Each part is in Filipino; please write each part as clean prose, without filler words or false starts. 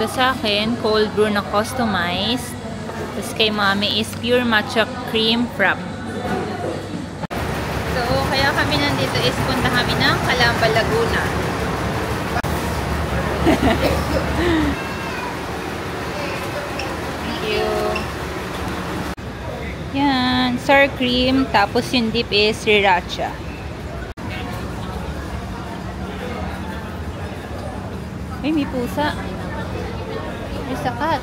Ito sa akin, cold brew na customized. Tapos kay mami is pure matcha cream frap. So, kaya kami nandito is punta kami ng Calamba, Laguna. Thank you. Yan, sour cream. Tapos yung dip is sriracha. Ay, may pusa. May sakat.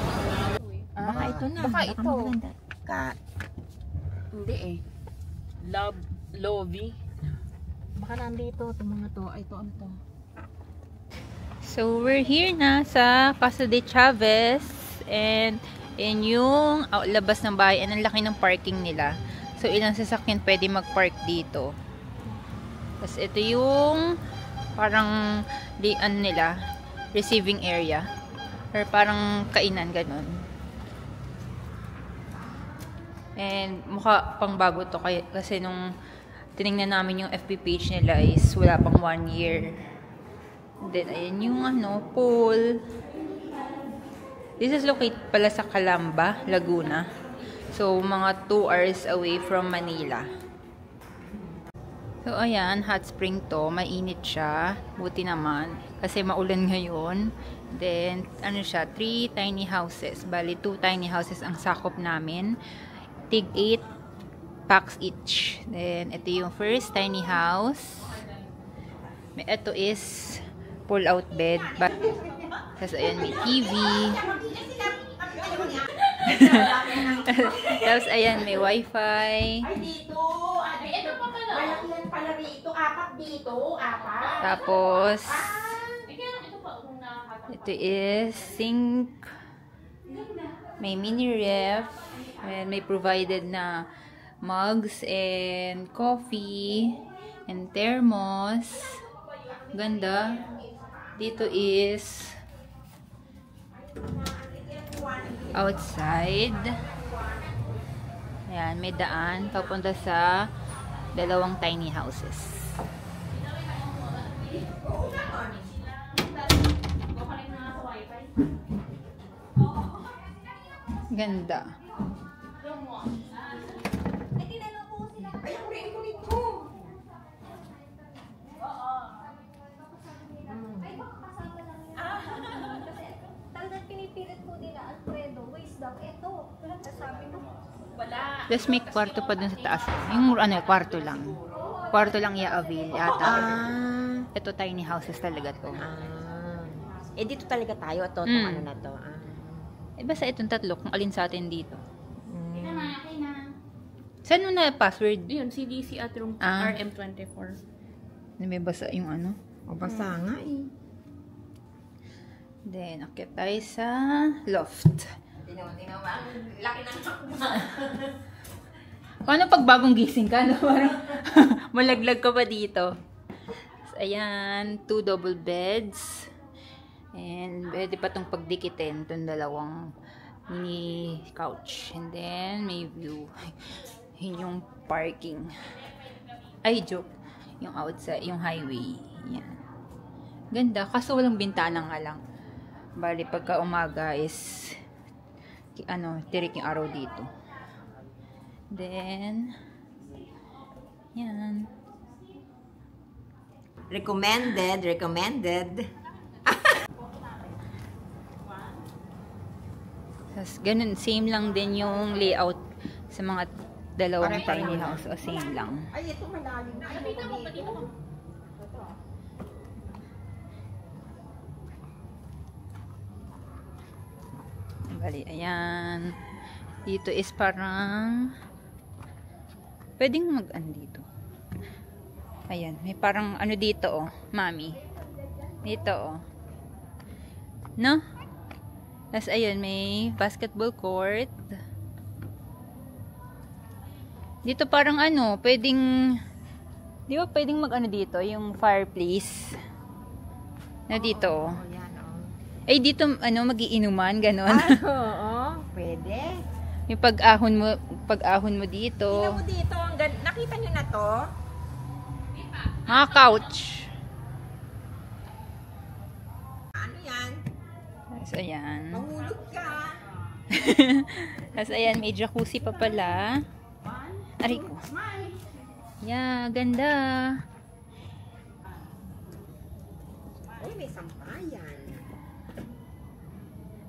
Baka ito na. Baka ito. Hindi eh. Lovey. Baka nandito. Itong mga to. Ay, ito ano to. So, we're here na sa Casa de Chavez. And yung labas ng bahay. And ang laki ng parking nila. So, ilang sasakyan pwede mag-park dito. Tapos, ito yung parang ano nila, receiving area. Or parang kainan, ganun. And mukha pang bago to kasi nung tinignan namin yung FB page nila is wala pang 1 year. Then ayan yung pool. This is located pala sa Calamba, Laguna. So mga 2 hours away from Manila. So ayan, hot spring to, mainit siya. Buti naman kasi maulan ngayon. Then ano siya, 3 tiny houses. Bali 2 tiny houses ang sakop namin. Tig 8 packs each. Then, ito yung first tiny house. Ito is pull-out bed. Tapos, ayan, may TV. Tapos, ayan, may wifi. Ay, dito. Ito pa pala. Malaki pala rito. 4 dito. 4. Tapos, ito is sink. May mini ref. And may provided na mugs and coffee and thermos. Ganda. Dito is outside. Ayan, may daan papunta sa 2 tiny houses. Ganda. Tapos may kwarto pa dun sa taas. Yung kwarto lang. Kwarto lang i-avail yata. Ito tiny houses talaga to. Eh dito talaga tayo. Ito, ano na to. Basta itong tatlo, kung alin sa atin dito. Saan mo na password? Yun, CDC at room RM24. May basa yung ano? O basa nga eh. Then, akyat tayo sa loft. Tingnan ba? Laki ng hakma. Paano pag bagong gising ka? No? Parang malaglag ka pa dito. So, ayan, 2 double beds. And pwede pa itong pagdikitin. Itong 2 mini couch. And then, may view. Yun yung parking. Ay, joke. Yung outside, yung highway. Yan. Ganda. Kaso walang bintana nga lang. Bali, pagka umaga is tirik yung araw dito. Then, yan. Recommended. Ganun, same lang din yung layout sa mga 2 tiny house. O same lang. Ay, ito malalim. Bali, ayan. Dito is parang pwedeng dito. Ayan, may parang dito mami. Dito no? Tapos ayun, may basketball court. Dito parang pwedeng, di ba pwedeng dito, yung fireplace. Na dito Ay, dito, magiinuman, ganon. Oo, pwede. Yung pag-ahon mo dito. Tingnan mo dito, nakita nyo na to? Mga couch. Ano yan? So, ayan. Mahulog ka. Tapos, ayan, may jacuzzi pa pala. Aray ko. Yeah, ganda. Uy, may sampayan.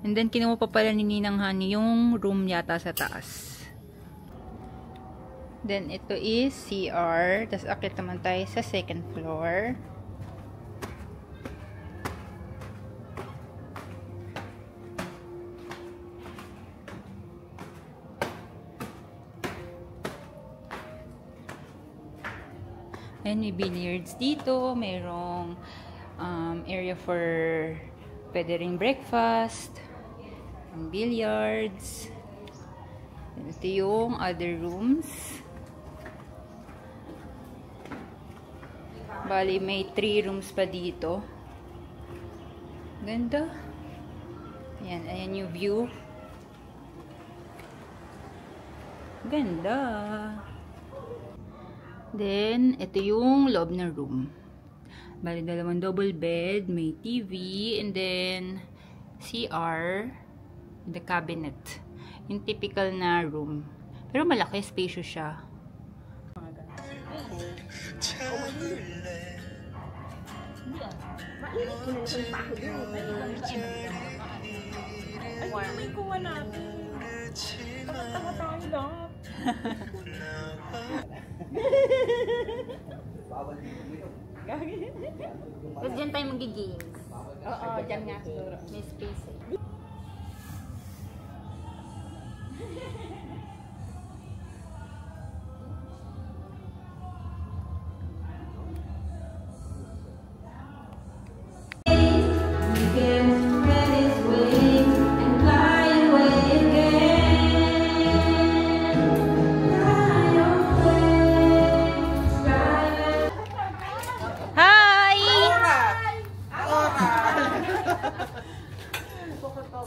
And then, kinuha pa pala ni Ninang Honey yung room yata sa taas. Then, ito is CR. Tapos, akit naman tayo sa second floor. Ayan, may billiards dito. Mayroong area for pwede ring breakfast. Billiards. Ito yung other rooms. Bali, may 3 rooms pa dito. Ganda. Ayan, ayan yung view. Ganda. Then, ito yung loob na room. Bali, 2 double bed, may TV, and then CR, the cabinet. Yung typical na room. Pero malaki, spacious siya. Ay, kuha natin. Tawa tayo lahat. Tapos dyan tayo mag-games. Oo, dyan nga siguro. May space eh.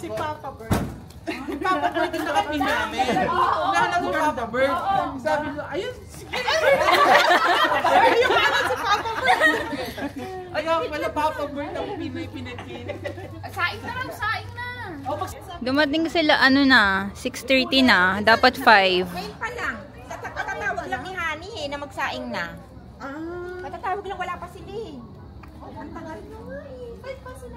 Si Papa Bird. Si Papa Bird yung nakapin namin. Nahanap si Papa Bird. Sabi ko, ayun, sige. Ayun pala si Papa Bird. Ayun pala Papa Bird ang pinay-pinagpin. Saing na lang, saing na. Dumating sila, ano na, 6:30 na. Dapat 5. Ngayon pa lang. Katatawag lang ni Honey eh, na magsaing na. Katatawag lang, wala pa sila eh. Ang tagal na nga eh. 5 pa sila.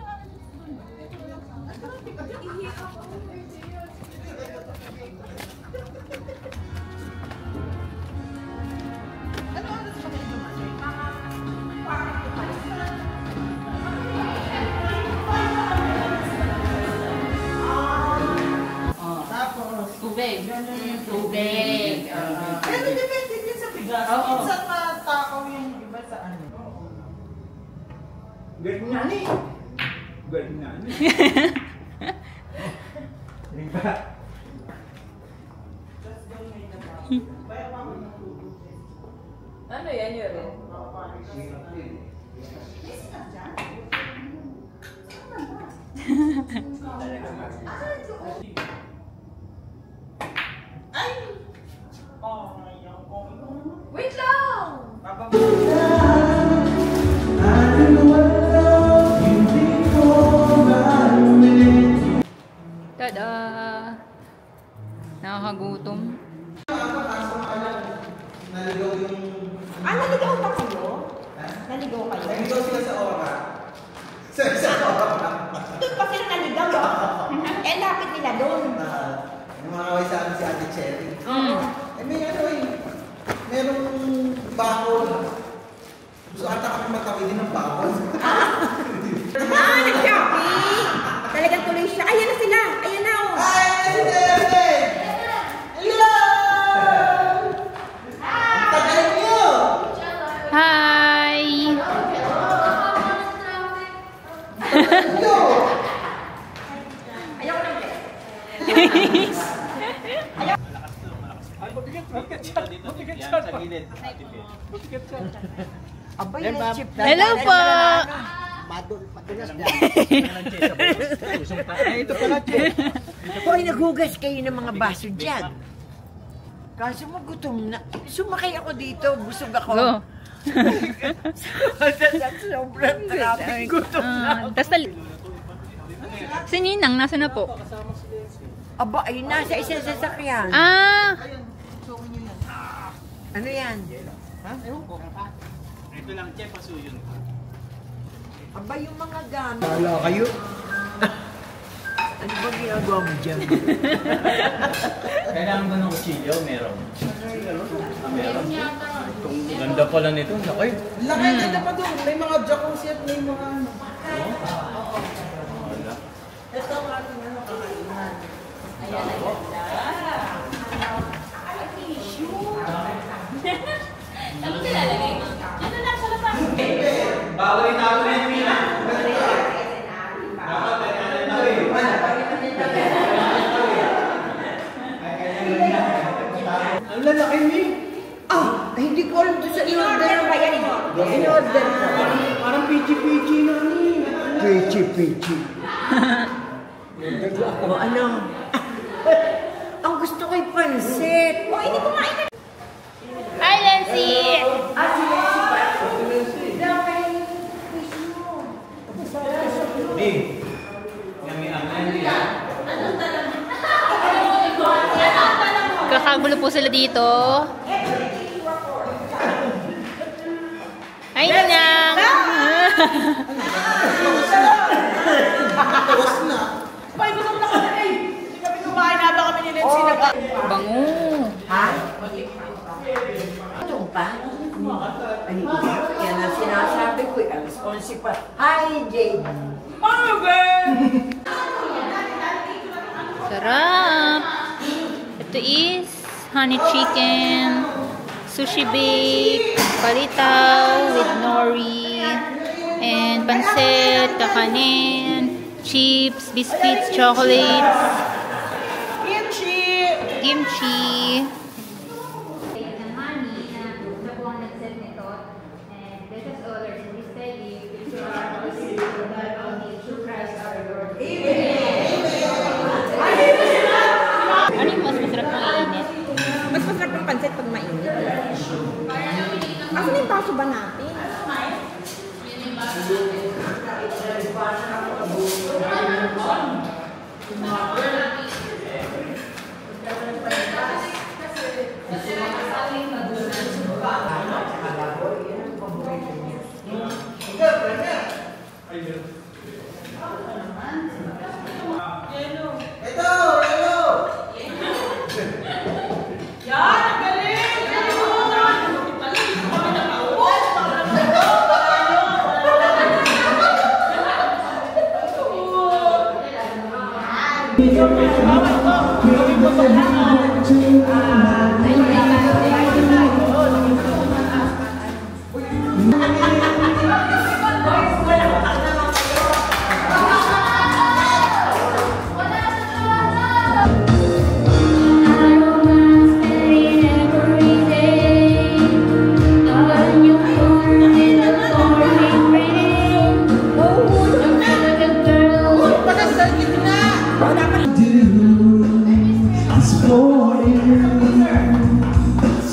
Tubig. Pero depende din sa bigas. Minsan matakaw yung iba sa ano. Galing na ni. Galing na ni. Diba? Ano yan yun? Ay! Oh, Wait lang! Tada! Nakakagutom. Naligaw ba kayo? Naligaw kayo? Naligaw sila sa Ora. Doon pa sila naligaw eh. Lapit nila doon. Yung mga kaway sa amin si Ate Cherry. May ano eh. Merong bakol. Gusto ata kami matawidin ng bakol. Nag-shopping! Talagang tuloy siya. Ayan na sila! Ayan na oh! Hi! Hello! Ang tagal niyo! Hi! Ayaw ko lang ulit. Hello po! Ito pala, Che. Hoy, naghugas kayo ng mga baso dyan. Kaso mo gutom na. Sumakay ako dito, busog ako. Go! Sobrang traffic, gutom na ako. Tapos Si Ninang, nasa na po? Aba, ay nasa isang sasakyan. Ah! Ano yan? Ha? Ewan ko. Ito lang, Chef, pasuyon. Aba, yung mga gamit. Wala kayo. Ano ba ginagawa mo dyan? Kailangan ba ng kutsilyo? Meron. Meron. Itong ganda pala nito. Laki. Laki, ganda pa doon. May mga jacuzzi at may mga ano. Wala. Ito ang ating ano, kakainan. Bawal itapo na yung mina. Ang lalaki, Mi. Ah, hindi ko alam doon sa in-order. In-order ko. Parang PG-PG na, Mi. Pichi. O ano? Ang gusto ko'y pansit. Oh, hindi kumain na. Hi, Lency! Ah, si Lency ba? Mi. Yummy ang Andy. Kakagulo po sila dito. Hi, Ninang! Tapos na. Pay, gutom na kami eh. Hindi kami kumain na ba kami ni Lency na ba? Bango! Ha? Ito pa? Ay, yan ang sinasabi ko. Ang responsible. Hi, Jade. Sarap! Ito is honey chicken, sushi bake, palitaw with nori, and pancit, kakanin, chips, biscuits, chocolates, kimchi. Ano yung mas masarap ng init? Mas masarap ang pansit pag mainit. Asan yung baso ba natin?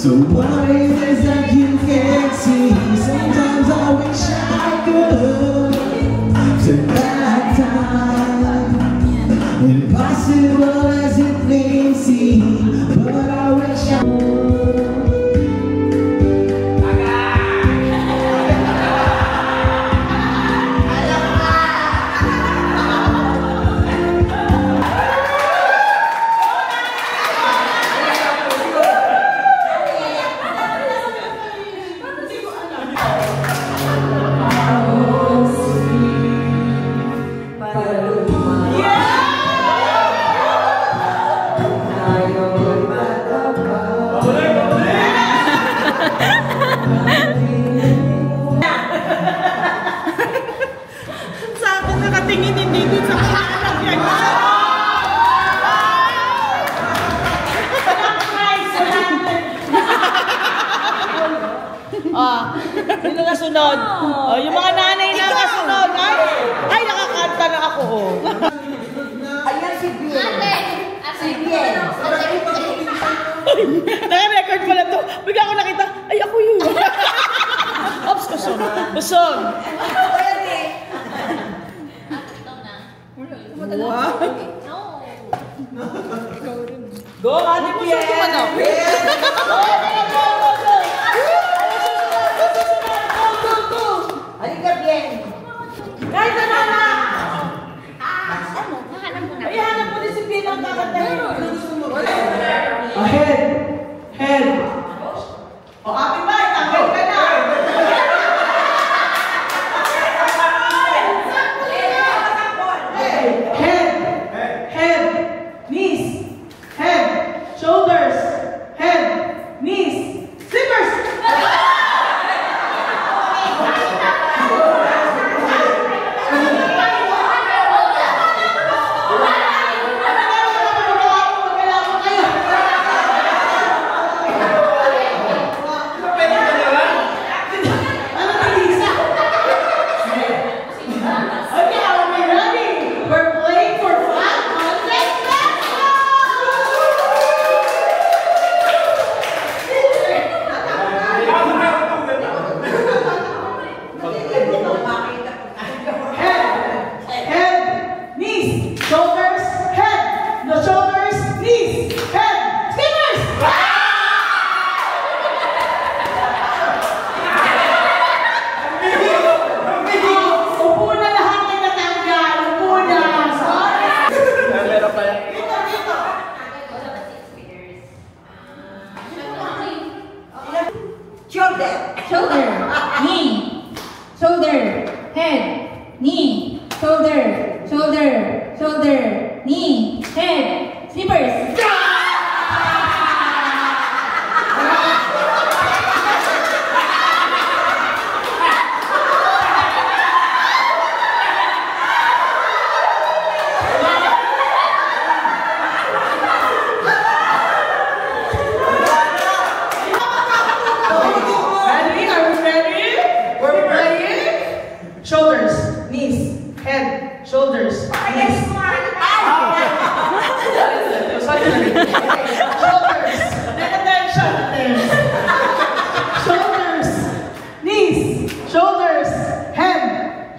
So what it is that you can't see? Sometimes I wish I could turn back time. Impossible as it may seem, but I wish I would. Sa akin nakatingin hindi dun sa anak yan. Sino nasunod? Oh, yung mga nanay na kasunod. Ay, nakakanta na ako. Ayan si Bien. Si Bien. Naka-record pala to. Bigla ko nakita, ay ako yun. Ops, usog. Go, Ate Bien! Halika, Bien. Kahit na na! Ano? Nahanap mo na. Ay, hanap mo din si Bien ang kakantahin. Ahead! Head! O, Ate Bay, tanggal ka na! Head! Head! Knees! Head! Shoulders! Head! Knees! Slippers! Shoulder, knee, shoulder, head, knee, shoulder, shoulder, shoulder, knee, head, slippers. Shoulders, knees, head, shoulders, knees. Shoulders, shoulders, knees, shoulders, head,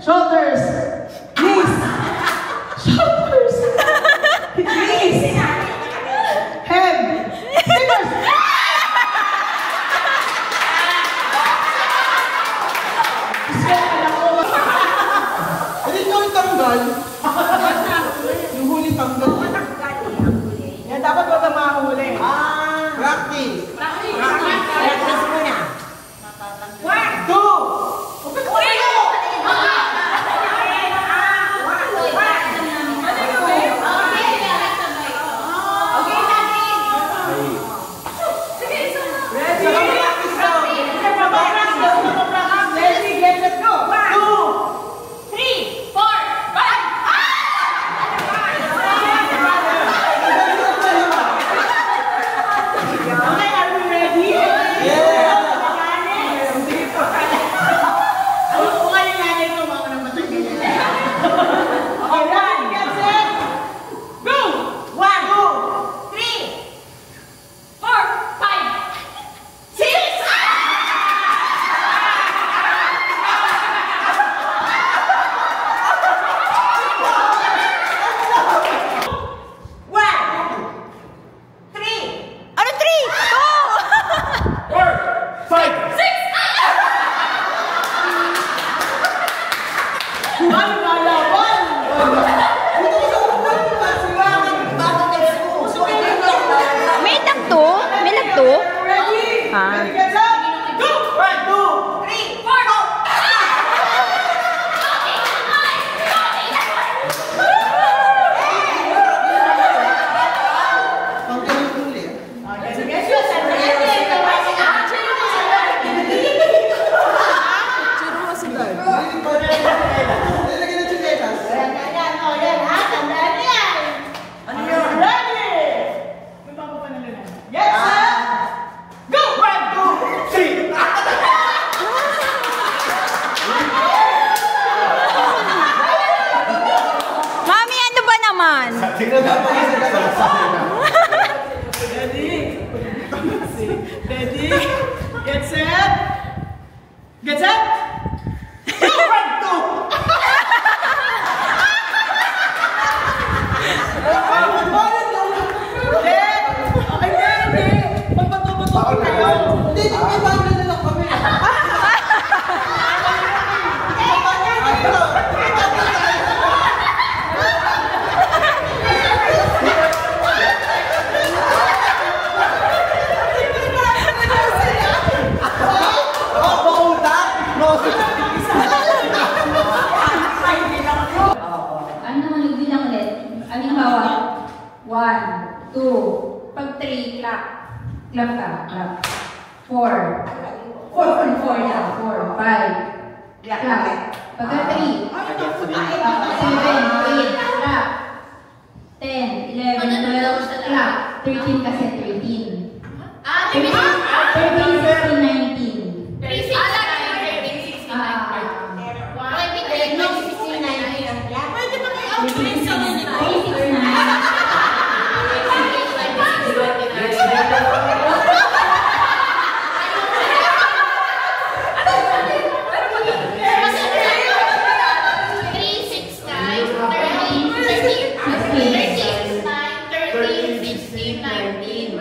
shoulders, knees, shoulders, knees, head, fingers. Yung huli tanggal. Yan, dapat wag ang makahuli. Practice. Practice muna. 1, 2, Ready? Get set? Get set? Go! 1, 2! Clap ka. Clap. 4. 4 lang. 4. 5. Clap. Pagka 3. 7. 8. Clap. 10. 11. 12. Clap. 13 kasi 13. 13, 16, 19.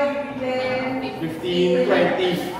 5, 10, 15, 20,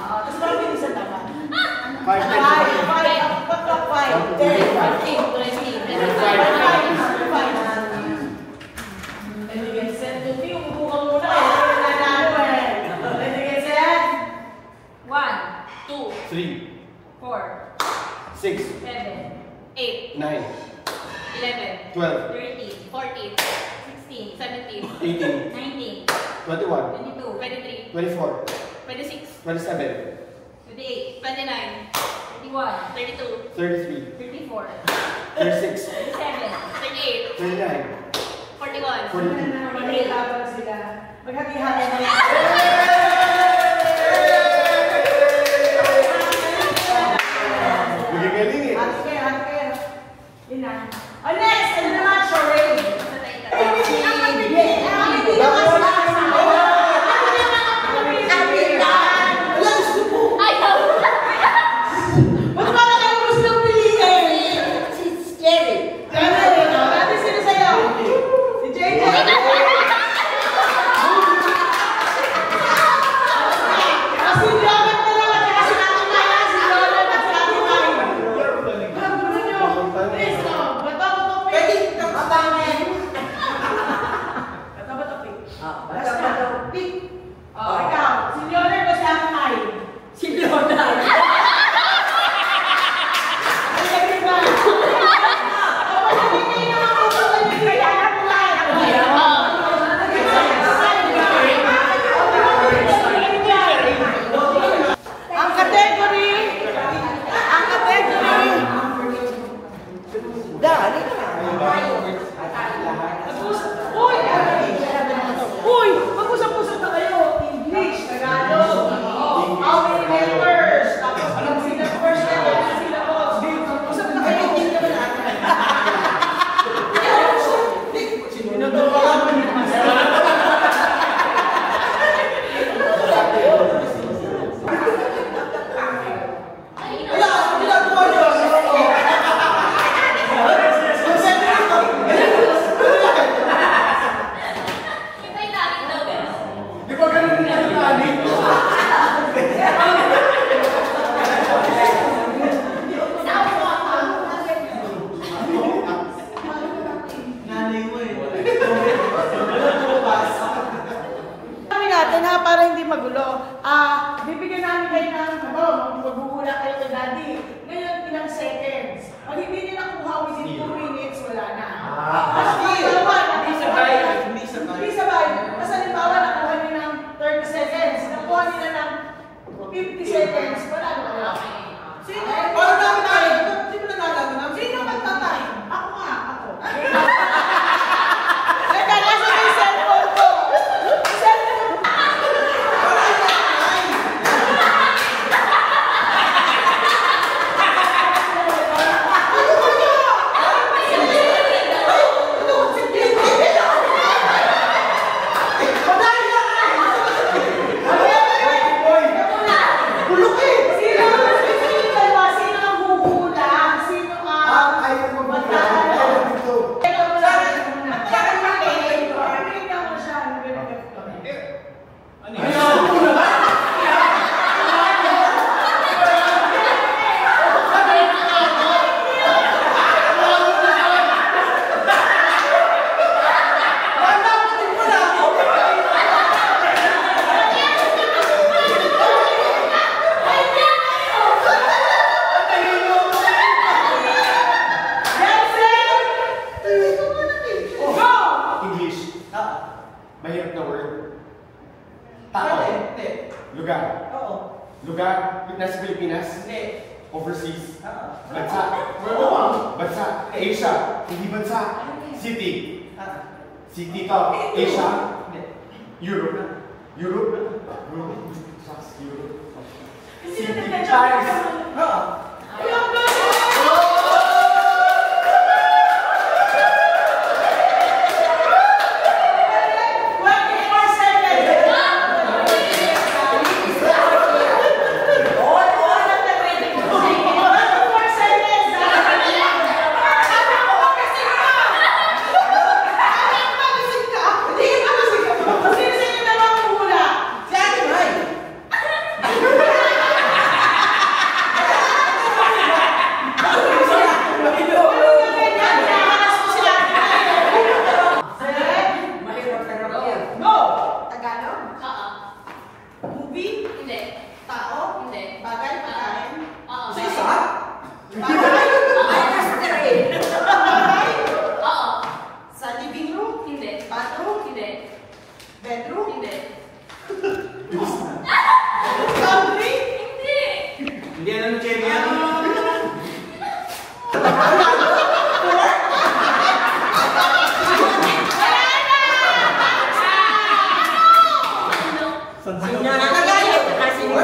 Nagalit ka kasi mo.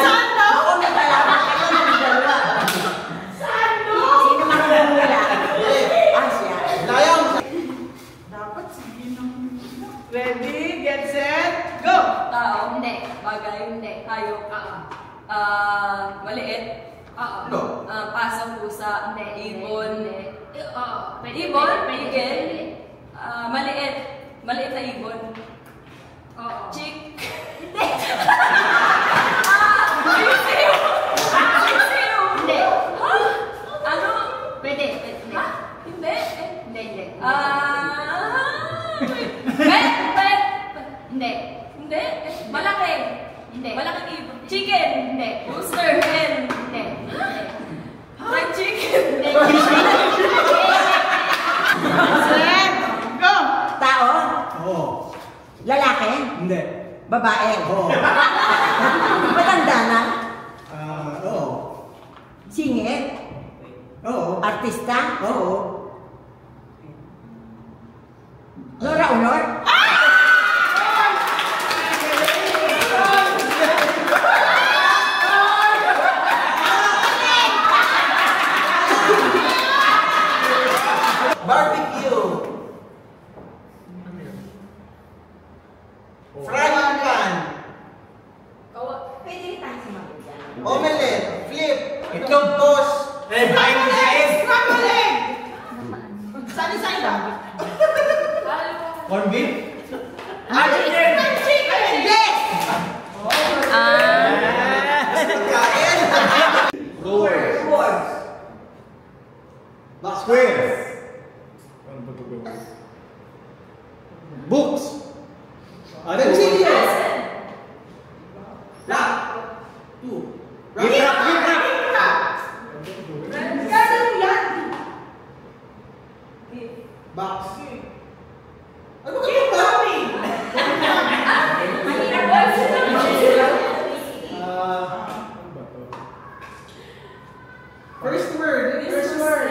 Sando! Ako may malaman kayo ng dalawa. Sando! Sino makuhula? Asya. Dapat sige nang... Ready, get set, go! Tao, hindi. Bagay, hindi. Hayop, maliit. No. Pasok, pusa, hindi. Ibon, hindi. Ibon, pigil. Maliit. Maliit na ibon. Chick. Hindi. Sisiw. Sisiw. Hindi. Ano? Pwede. Ha? Hindi. Hindi. Pet. Hindi. Hindi. Malaki. Hindi. Malaking ibon. Chicken. Hindi. Rooster. Hen. Hindi. Fried chicken. Hindi. Set, go! Tao? Oo. Lalaki? Hindi. Babae? Oo. Matanda na? Oo. Singit? Oo. Artista? Oo. Nora Honor? Barbecue. Frying pan. Pwede rin tayo sumagot dyan. Omelette. Flip. Itlog toast. Scrambled egg! Sani-sani lang. Corn beef. Hindi! Kain. Words. Square. Books. Ano? Black. Two. Box. Ano ka First word. First word.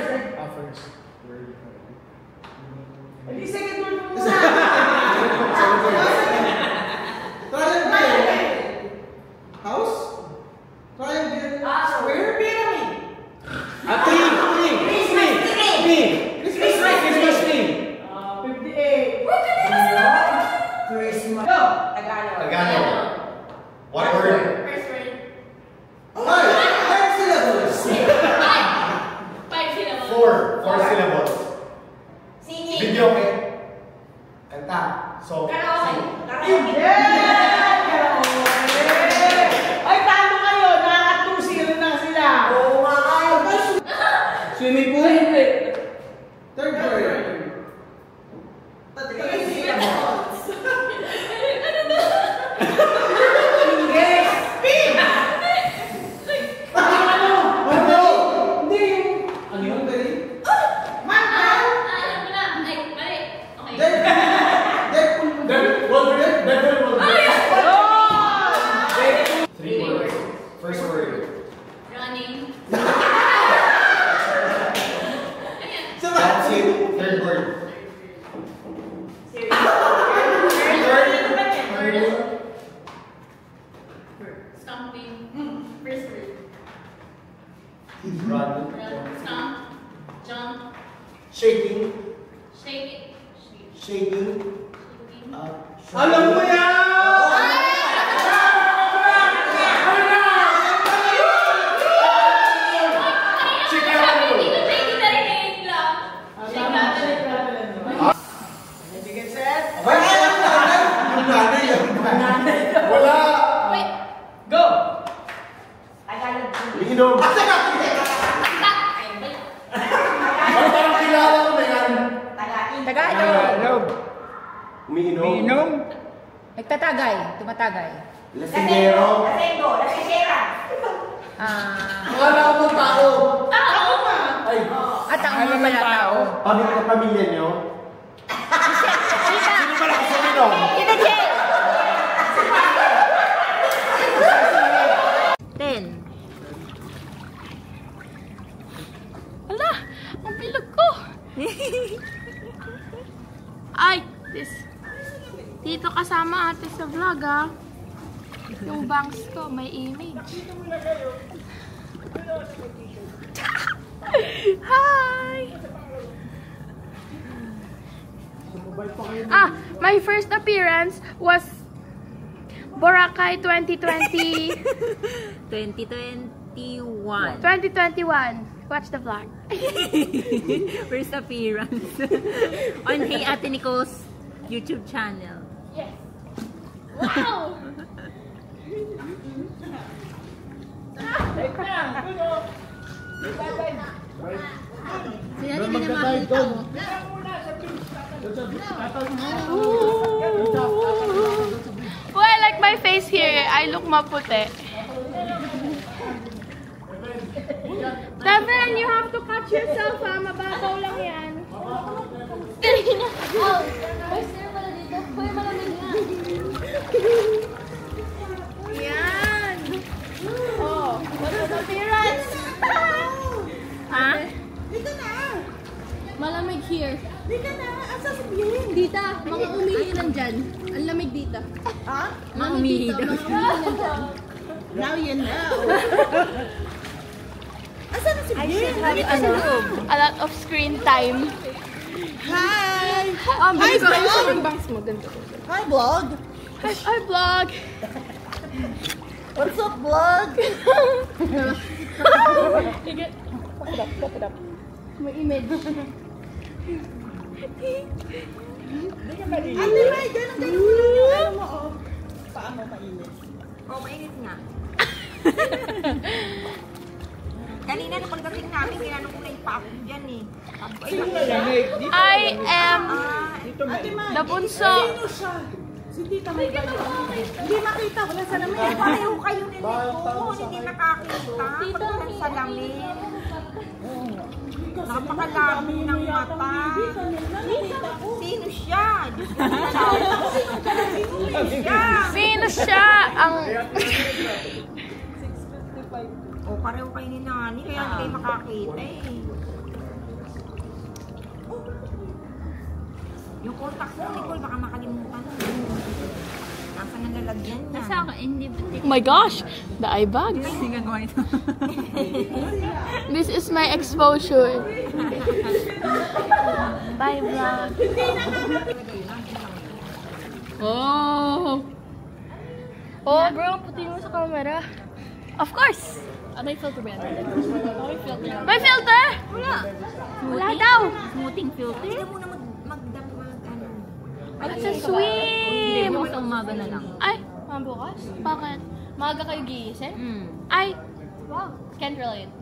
Hindi, second word mo muna. Triangle. House? Triangle. Square pyramid. Christmas tree. 58. Christmas. Go! Tagalog. What word? First word. Five syllables. 5 syllables. Four syllables. Singing. Video, okay? Kanta. So, Karaoke. Yeah! Ay, talo kayo. Nakaka-2-0 na sila. Oo nga kayo. swimming pool. Third word. Ano yun, Betty? Alam mo na. Ay, mali. Okay. Three words. First word. Running. That's it. Third word. Stomping. First word. Run. Run. Stomp. Jump. Shaking. Shake it. Shaking. Shaking. Alam mo yan! Wala! Go! Tagalog. Inom. Parang kilala ko na yan. Tagalog. Umiinom. Nagtatagay. Tumatagay. Lasingero. Lasengo. Lasingera. Wala akong tao. Ay, At ang mga pala tao. pamilya niyo? Sita! Sino pala kasi uminom? Kita, Jay! 10. Hala! Ang bilog ko! Ay, dito kasama ate sa vlog ah. Yung bangs ko, may image. Hi! My first appearance was Boracay 2020. 2021. 2021. Watch the vlog. First appearance. On Hey Ate Nicole's YouTube channel. Yes. Wow! Sila din na makita mo. Oh, I like my face here. I look maputi. Devin, you have to catch yourself, ha? Mababaw lang yan. Oh, may sir pala dito. Hoy, malamig nga. Yan. Oh, what's the appearance? Ha? Dito na! Malamig here. Dito na! Ang sasabihin? Dita, mga umihi nandyan. Ang lamig dita. Ha? Mga umihi daw. Mga umihi nandyan. Now you know. Asan na si Bien? A lot of screen time. Hi! Hi, vlog! Yung bangs mo, ganito. Hi, vlog! Hi, vlog! What's up, vlog? Pop it up. May image. Ate May, ganun mo lang yung ano mo, oh. Paa mo mainit. Oh, mainit nga. Kanina na pagdating namin, ginanong ko na yung paa ko dyan eh. I am Ate May, the bunso. sino siya? Si Tita May ba yun? Hindi makita, wala sa lamin. Pareho kayo nito, hindi nakakita. Pagdating sa lamin. Napakalabo ng mata. Sino siya? Diyos ko na. Sino siya? Sino siya? Ang... O, pareho kayo ni Nani, kaya hindi kayo makakita eh. Yung contact mo, Nicole, baka makalimutan mo. Nasa nalalagyan niya. Nasa ako, hindi ba? Oh my gosh! The eye bag. Hindi gagawa ito. This is my exposure. Bye, vlog. Oh! Oh, bro, puti mo sa camera. Of course! May filter ba yan? May filter. May filter? Wala. Wala daw. Smoothing filter. Hindi mo na ano. At sa Hindi swim! mo sa umaga na lang. Ay, bukas? Bakit? Maaga kayo gigising? Ay, wow, can't relate.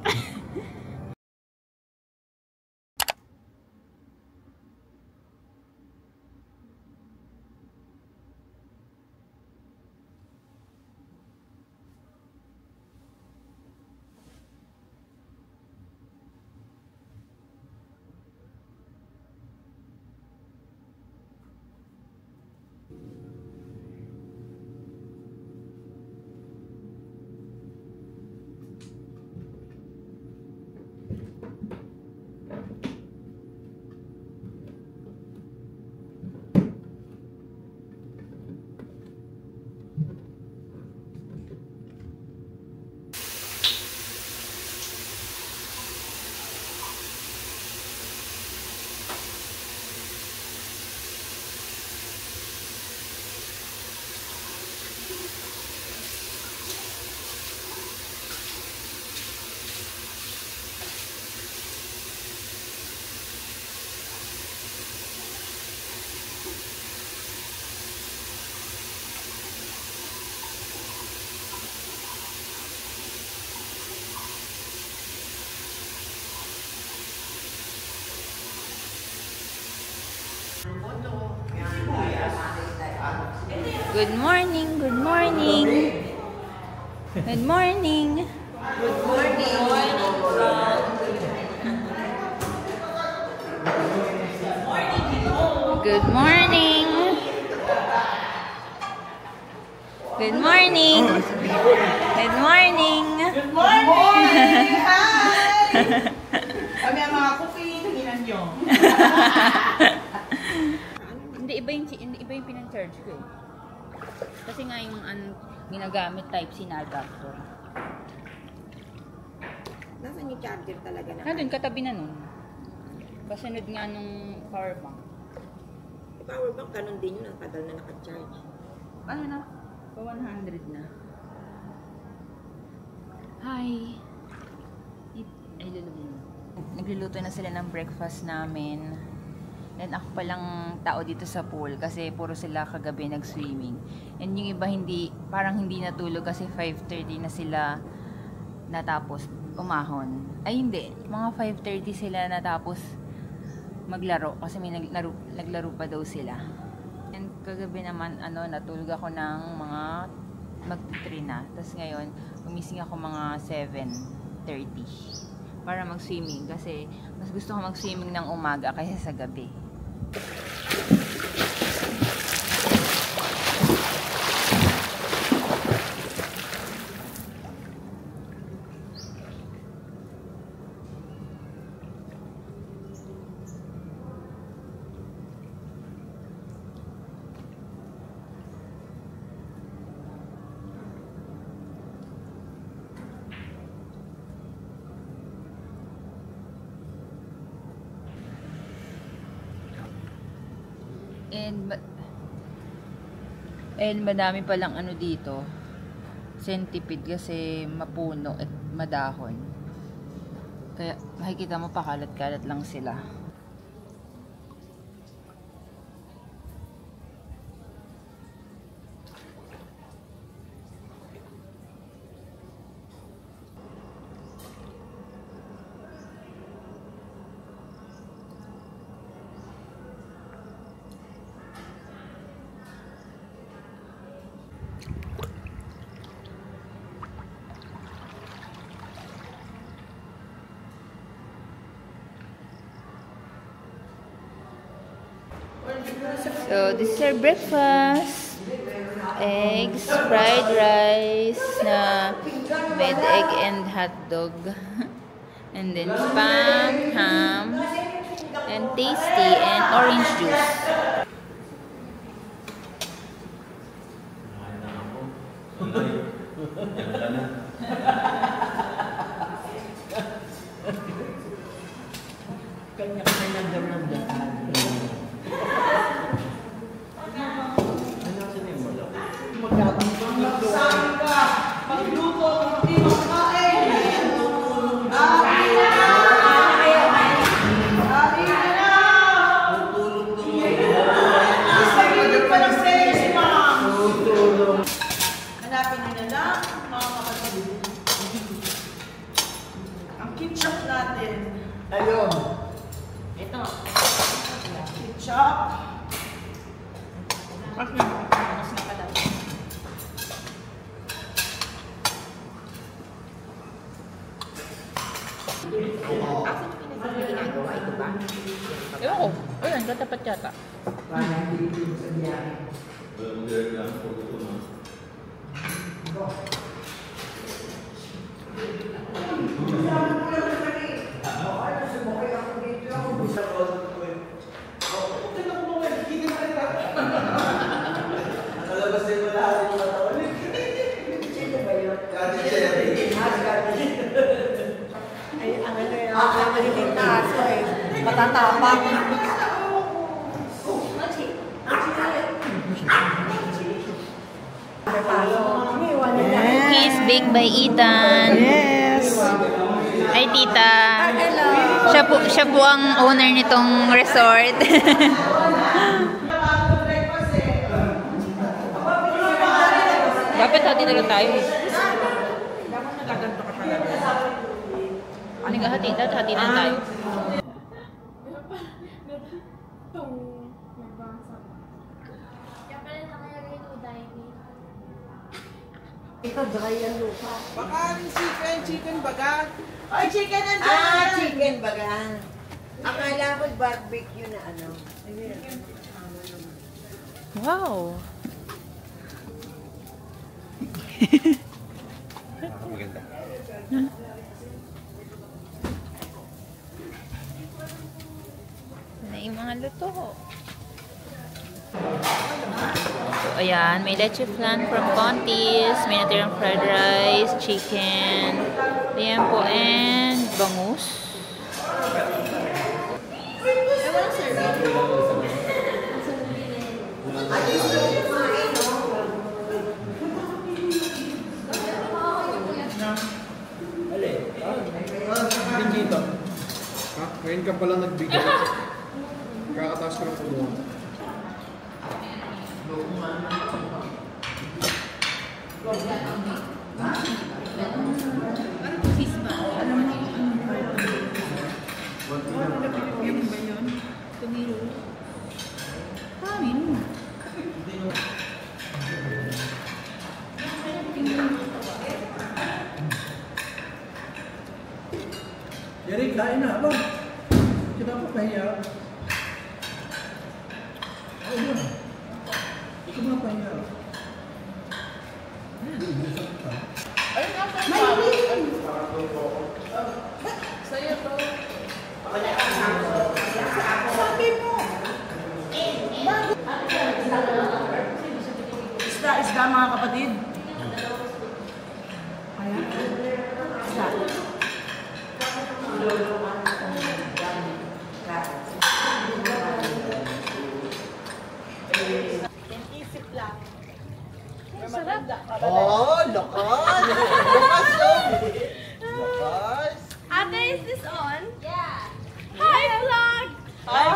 Good morning, good morning. Good morning. Good morning. Good morning. Good morning. Good morning. Good morning! Hi! Kami ang mga cookie, hinginan nyo. Hindi iba yung pinang-charge ko eh. Kasi nga yung ginagamit Type-C na adapter. Nasaan yung charger talaga na? Nandun, katabi na nun. Kasunod nga nung power bank. Yung power bank, ganun din yun. Ang tagal na naka-charge. Ano na? 100 na. Hi! Ay, lulutin. Nagluluto na sila ng breakfast namin. And ako palang tao dito sa pool kasi puro sila kagabi nag-swimming. And yung iba parang hindi natulog kasi 5:30 na sila natapos umahon. Ay hindi, mga 5:30 sila natapos maglaro kasi may naglaro pa daw sila. And kagabi naman natulog ako ng mga mag-3 na. Tapos ngayon, gumising ako mga 7:30 para mag-swimming kasi mas gusto ko mag-swimming ng umaga kaysa sa gabi. And madami palang dito, centipede kasi mapuno at madahon. Kaya makikita mo pakalat-kalat lang sila. So, this is our breakfast. Eggs, fried rice na with egg and hot dog. And then spam, ham, and tasty, and orange juice. Kanya-kanya ng damdaman. Magsabi ka! Magluto! Hindi makain! Tutulong na! Isagilid pa ng sales, ma'am! Hanapin nyo na lang, mga kapatid. Ang ketchup natin. Ayun. Ito. Ketchup. Ewan ko. Ayun, katapat yata. Matatapang. Cookies baked by Ethan. Yes. Hi, tita. Hello. Siya po ang owner nitong resort. Dapat hati na lang tayo. Dapat nagaganto ka talaga. Ano nga hati? Dapat hati na tayo. Kaya pala nakalagay ito diving. Ito dry ang lupa. Baka rin chicken baga. Ay, chicken and chicken! Chicken baga. Akala ko barbecue na ano. Wow. Maganda. Na yung mga luto. ayan, may leche flan from Contis, may natirang fried rice, chicken, ayan po, and bangus. Dito. Ha? Ngayon ka pala nagbigay. Kakataas ko ng kulungan. Eric, kain na ba? Kita pa pahiya. Ayun na. Ito mga pahiya. Sa'yo to. Sabi mo. Isda mga kapatid. Oh, lakas! Lakas! Lakas! Ate, is this on? Yeah. Hi, vlog! Hi,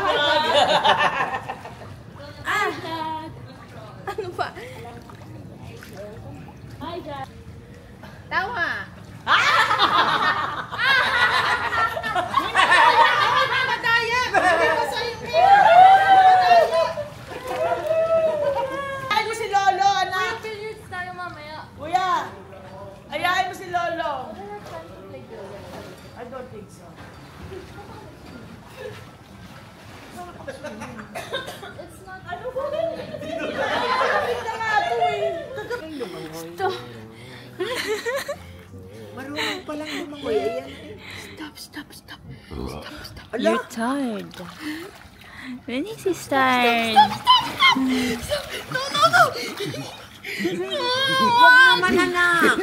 vlog! Ano pa? Hi, Jack. Tawa. Ayain mo si Lolo, anak! Billiards tayo mamaya. Kuya! Ayain mo si Lolo! I don't think so. It's not... Ano ba ba? Kapit na nga ito eh. Stop. Marunong palang lumangoy. Ayan. Stop. You're tired. When is he tired? No. Huwag naman, anak.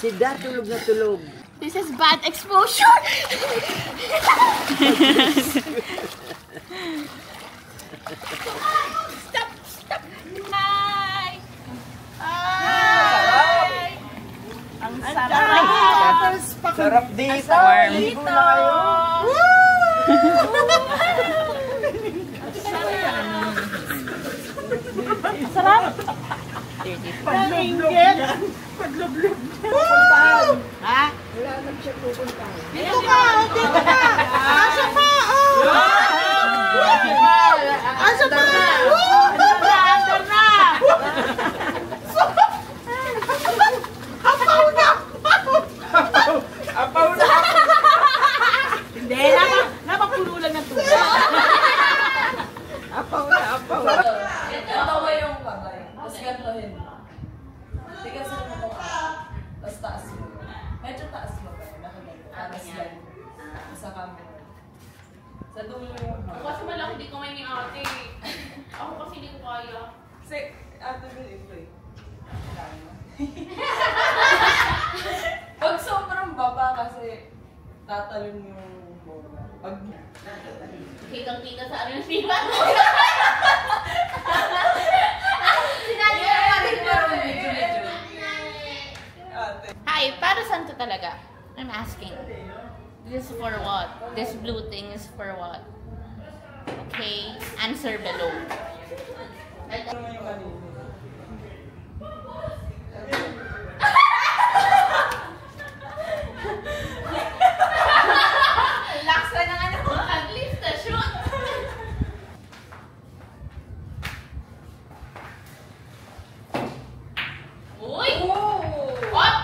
Si Da tulog na tulog. This is bad exposure. Stop. Hi. Ang sarap! Sarap dito! Warm. Dito! Sarap! Pag-inggit! Pag-lublog! Ha? Wala na siya pupuntahan. Dito ka! Asa pa? Asa pa? Andar na! Apaw na! Apaw na! Hindi, napapuno lang ng tubig. Apaw na. Tawa yung kamay. Tapos gantohin mo. Tigasan mo ito ka. Tapos taas mo. Medyo taas mo ba? Nakaganto. Tapos yan. Sa camera. Sa dulo yung Ako kasi malaki di kamay ni ate. Ako kasi di ko kaya. Kasi, ate mo ito eh. Pag sobrang baba kasi tatalon yung bola. Pag Kitang-kita sa ano yung sipat. sinabi ko natin pero medyo. Hi, para saan to talaga? I'm asking. This is for what? This blue thing is for what? Okay, answer below. Laksa ng ano? At least the shoot. Uy! What?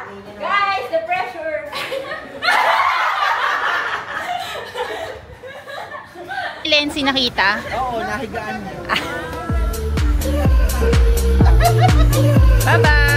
Guys, the pressure! Lensi nakita? Oo, nahigaan niya. Bye-bye!